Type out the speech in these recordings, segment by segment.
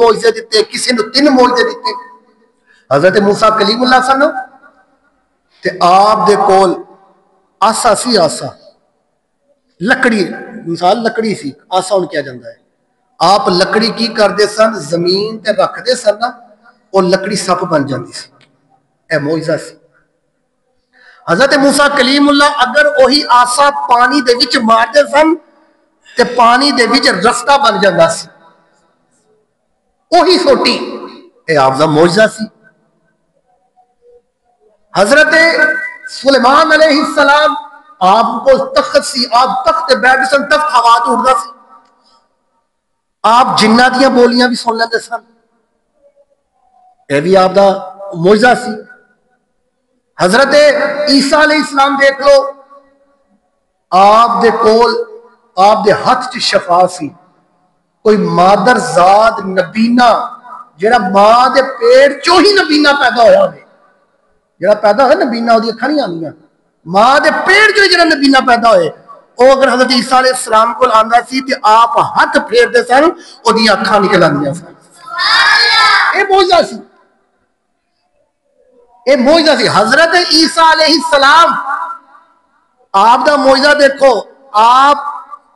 موجزے دیتے, کسی نے 3 موجزے دیتے. حضرت موسیٰ کلیم اللہ سن تے آپ دے کول آسا سی, آسا لکڑی, مثال لکڑی سی, آسا ان کیا جاندہ ہے. آپ لکڑی کی کر دے سن, زمین تے رکھ دے سن نا, اور لکڑی سپ بن جاندی سی. اے موجزہ سی. حضرت موسیٰ کلیم اللہ اگر وہی آسا پانی دے وچ مار دے سن تے پانی دے وچ رفتہ بن جاندہ سی. وہی سوٹی, اے آپ دا موجزہ سی. حضرت سلیمان علیہ السلام آپ کو تخت سی, آپ تخت بیٹھ سن, تخت ہوا تو اڑدا سی. آپ جنہ دیاں بولیاں بھی سن لیندے سن, اے بھی آپ دا موجزہ سی. حضرت عیسیٰ علیہ السلام دیکھ لو, آپ دے کول آپ دے ہاتھ چ شفا سی. کوئی مادر زاد نبینا جڑا ماں دے پیٹ چوں ہی نبینا پیدا ہویا ہوئے, جڑا پیدا ہوئے نبینا وہ دی اکھاں نہیں آندیاں, ماں دے پیٹ چوں جڑا نبینا پیدا ہوئے وہ اگر حضرت عیسیٰ علیہ السلام کو آندا سی تے آپ ہاتھ پھیر دے سن, وہ دی اکھاں نکل آندیاں سن. اے معجزہ سی, اے معجزہ سی. حضرت عیسیٰ علیہ السلام آپ دا معجزہ دیکھو, آپ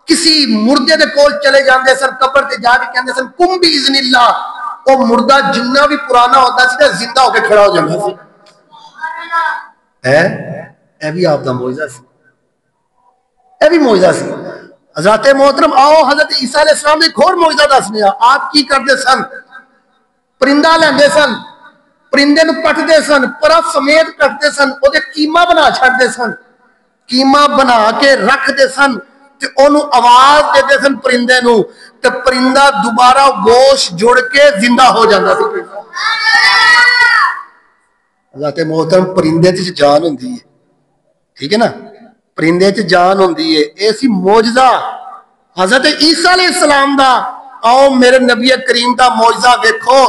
کسی مردے دے کول چلے جاندے سن, قبر تے جا کے کہندے سن کم بھی اذن اللہ, وہ مردہ جنہ بھی پرانا ہوتا سی تے زندہ ہو کے کھڑا ہو جاندہ سی. اے بھی آپ دا معجزہ سی, اے بھی معجزہ سی. حضرت محترم آؤ حضرت عیسیٰ علیہ السلام نے ایک اور معجزہ دسنے. آپ کی کرتے سن, پرندہ لیندے سن, پرندے نو کٹتے سن, پرا سمیت کٹتے سن, وہ دے قیمہ بنا چھڑتے سن, قیمہ بنا کے رکھ دے سن تے انہوں آواز دیتے سن پرندے نو, تے پرندہ دوبارہ گوشت جوڑ کے زندہ ہو جاندہ سی. حضرت محترم پرندے تے جان ہوندی ہے, ٹھیک ہے نا, پرندے تے جان ہوندی ہے. ایسی معجزہ حضرت عیسیٰ علیہ السلام دا, آؤ میرے نبی کریم دا معجزہ دیکھو.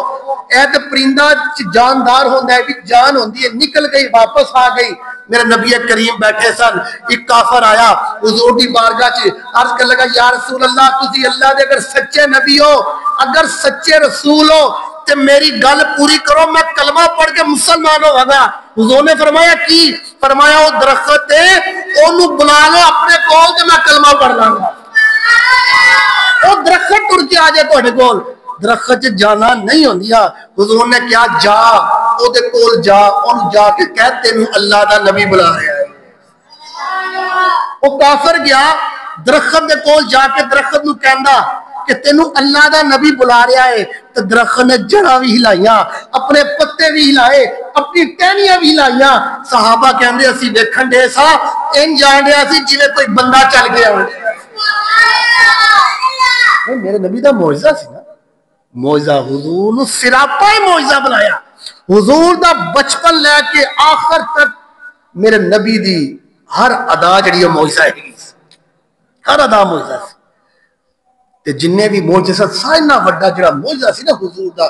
اے تے پرندہ جاندار ہوندا ہے, بھی جان ہوندی ہے, نکل گئی واپس آ گئی. میرے نبی کریم بیٹھے سن, ایک کافر آیا حضور دی بارگاہ چ, عرض کرنے لگا یا رسول اللہ, تسی اللہ دے اگر سچے نبی ہو, اگر سچے رسول ہو تے میری گل پوری کرو, میں کلمہ پڑھ کے مسلمان ہو گا. حضور نے فرمایا کی؟ فرمایا وہ درخت ہے, انہوں بلا لو اپنے کول تے میں کلمہ پڑھ لاں گا. وہ درخت ٹر کے آ جائے تہاڈے کول, درخت جانا نہیں ہوندیا. حضور نے کیا, جا او دے کول جا, ان جا کے کہہ تینوں اللہ دا نبی بلا رہا ہے. وہ کافر گیا درخت دے کول جا کے درخت نو کہندا کہ تینوں اللہ دا نبی بلا رہا ہے. تو درخت نے جڑا بھی ہلائیاں, اپنے پتے بھی ہلائے, اپنی ٹہنیاں بھی ہلائیاں. صحابہ کہندے اسی دیکھن دے سا ان جان رہا سی جویں کوئی بندہ چل گیا ہو. میرے نبی دا معجزہ سی نا, معجزہ. حضور نو سراپا ہی معجزہ بنایا. حضور دا بچپن لے کے آخر تک میرے نبی دی ہر ادا جڑی ہے معجزہ ہے, ہر ادا معجزہ سی. تے جننے بھی معجزہ سائنا وڈا جڑا معجزہ سی نا حضور دا,